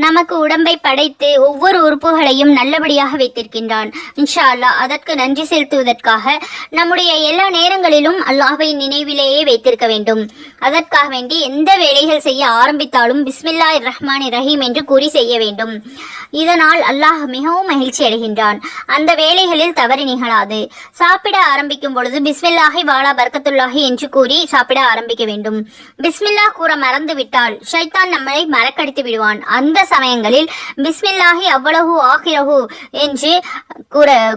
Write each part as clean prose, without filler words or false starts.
நமக்கு உடம்பை படைத்து ஒவ்வொரு உறுப்புகளையும் நல்லபடியாக வைத்திருக்கின்றான். இன்ஷா அல்லாஹ் அதற்கு நன்றி செலுத்துவதற்காக நம்முடைய எல்லா நேரங்களிலும் அல்லாஹ்வை நினைவிலேயே வைத்திருக்க வேண்டும். அதற்காக வேண்டி எந்த வேலைகள் செய்ய ஆரம்பித்தாலும் பிஸ்மில்லாஹிர் ரஹ்மானிர் ரஹீம் என்று கூறி செய்ய வேண்டும். இதனால் அல்லாஹ் மிகவும் மகிழ்ச்சி அடைகின்றான். அந்த வேலைகளில் தவறு நிகழாது. சாப்பிட ஆரம்பிக்கும் பொழுது பிஸ்மில்லாஹி வாலா பர்கத்துல்லாஹி என்று கூறி சாப்பிட ஆரம்பிக்க வேண்டும். பிஸ்மில்லாஹ் கூற மறந்து விட்டால் ஷைத்தான் நம்மை மறக்கடித்து விடுவான். அந்த சமயங்களில் பிஸ்மில்லாஹி அவ்வளவு ஆகிரஹு என்று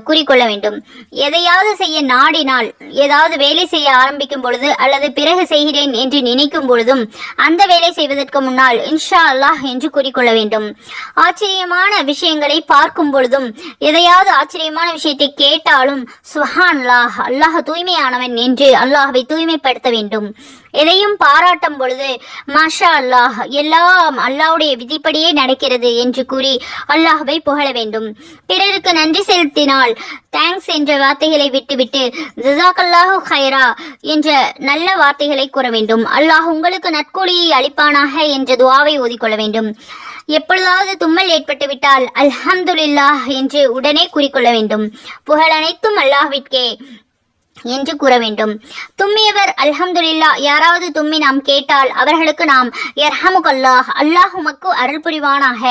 கூறிக்கொள்ள வேண்டும். எதையாவது செய்ய நாடினால், ஏதாவது வேலை செய்ய ஆரம்பிக்கும் பொழுது அல்லது பிறகு செய்கிறேன் என்று நினைக்கும் பொழுதும் அந்த வேலை செய்வதற்கு முன்னால் இன்ஷா அல்லாஹ் என்று கூறிக்கொள்ள வேண்டும். ஆச்சரியமான விஷயங்களை பார்க்கும் பொழுதும் எதையாவது ஆச்சரியமான விஷயத்தை கேட்டாலும் சுப்ஹானல்லாஹ், அல்லாஹ் தூய்மையானவன் என்று அல்லாஹ்வை தூய்மைப்படுத்த வேண்டும். எதையும் பாராட்டும் பொழுது மாஷா அல்லாஹ், எல்லாம் அல்லாஹ்வுடைய விதிப்படியே நடக்கிறது என்று கூறி அல்லாஹ்வை புகழ வேண்டும். பிறருக்கு நன்றி செலுத்தினால் தேங்க்ஸ் என்ற வார்த்தைகளை விட்டுவிட்டு ஜஸாக்கல்லாஹு ஹைரா என்ற நல்ல வார்த்தைகளை கூற வேண்டும். அல்லாஹ் உங்களுக்கு நற்கூலியை அளிப்பானாக என்ற துஆவை ஓதிக்கொள்ள வேண்டும். எப்பொழுதாவது தும்மல் ஏற்பட்டுவிட்டால் அல்ஹம்துலில்லாஹ் என்று உடனே கூறிக்கொள்ள வேண்டும். புகழ் அனைத்தும் அல்லாஹ்விற்கே என்று கூற வேண்டும். தும்மியவர் அல்ஹம்துலில்லாஹ், யாராவது தும்மி நாம் கேட்டால் அவர்களுக்கு நாம் யர்ஹமுகல்லாஹ், அல்லாஹ் உமக்கு அருள் புரிவானாக,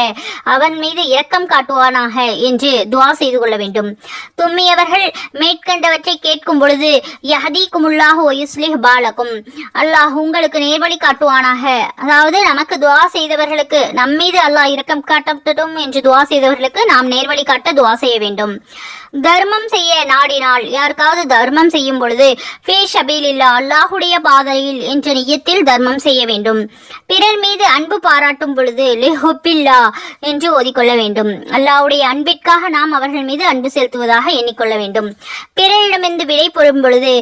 அவன் மீது இரக்கம் காட்டுவானாக என்று துஆ செய்து கொள்ள வேண்டும். தும்மியவர்கள் மேற்கண்டவற்றை கேட்கும் பொழுது யஹ்தீகுமுல்லாஹு வ யுஸ்லிஹ் பாலகும், அல்லாஹ் உங்களுக்கு நேர்வழி காட்டுவானாக, அதாவது நமக்கு துஆ செய்தவர்களுக்கு நம்மீது அல்லாஹ் இரக்கம் காட்டட்டும் என்று துஆ செய்தவர்களுக்கு நாம் நேர்வழி காட்ட துஆ செய்ய வேண்டும். தர்மம் செய்ய நாடினால், யாருக்காவது தர்மம் செய்யும் பொழுது ஃபீ ஸபீலில்லாஹ், அல்லாஹ்வுடைய பாதையில் என்ற நியத்தில் தர்மம் செய்ய வேண்டும். பிறர் மீது அன்பு பாராட்டும் பொழுது லிஹுப்பில்லாஹ் என்று ஓதிக்கொள்ள வேண்டும். அல்லாஹ்வுடைய அன்பிற்காக நாம் அவர்கள் மீது அன்பு செலுத்துவதாக எண்ணிக்கொள்ள வேண்டும். பிறரிடமிருந்து விடை பெறும் பொழுது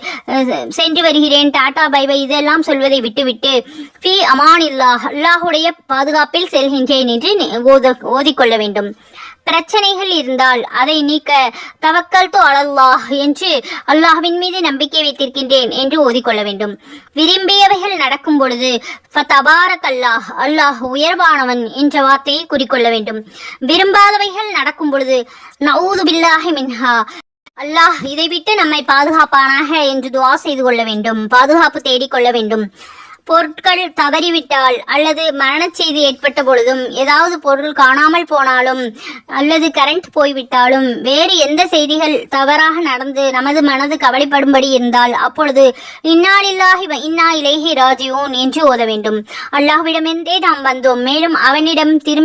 சென்று வருகிறேன், டாடா பை பை இதெல்லாம் சொல்வதை விட்டுவிட்டு ஃபீ அமானில்லாஹ், அல்லாஹ்வுடைய பாதுகாப்பில் செல்கின்றேன் என்று ஓதிக்கொள்ள வேண்டும். பிரச்சனைகள் இருந்தால் அதை நீக்க தவக்கல்து அலல்லாஹ் என்று அல்லாஹ்வின் மீது நம்பிக்கை வைத்திருக்கின்றேன் என்று ஓதிக்கொள்ள வேண்டும். விரும்பியவைகள் நடக்கும் பொழுது ஃபதபாரக்கல்லாஹ், அல்லாஹ் உயர்வானவன் என்ற வார்த்தையை குறிக்கொள்ள வேண்டும். விரும்பாதவைகள் நடக்கும் பொழுது நஊது பில்லாஹி மின்ஹா, அல்லாஹ் இதை விட்டு நம்மை பாதுகாப்பானாக என்று துஆ செய்து கொள்ள வேண்டும். பாதுகாப்பு தேடிக்கொள்ள வேண்டும். பொருட்கள் தவறிவிட்டால் அல்லது மரண செய்தி ஏற்பட்ட பொழுதும், ஏதாவது பொருள் காணாமல் போனாலும் அல்லது கரண்ட் போய்விட்டாலும், வேறு எந்த செய்திகள் தவறாக நடந்து நமது மனது கவலைப்படும்படி இருந்தால் அப்பொழுது இன்னா லில்லாஹி வ இன்னா இலைஹி ராஜிஊன் என்று ஓத வேண்டும். அல்லாஹ்விடமிருந்தே நாம் வந்தோம், மேலும் அவனிடம் திரும்ப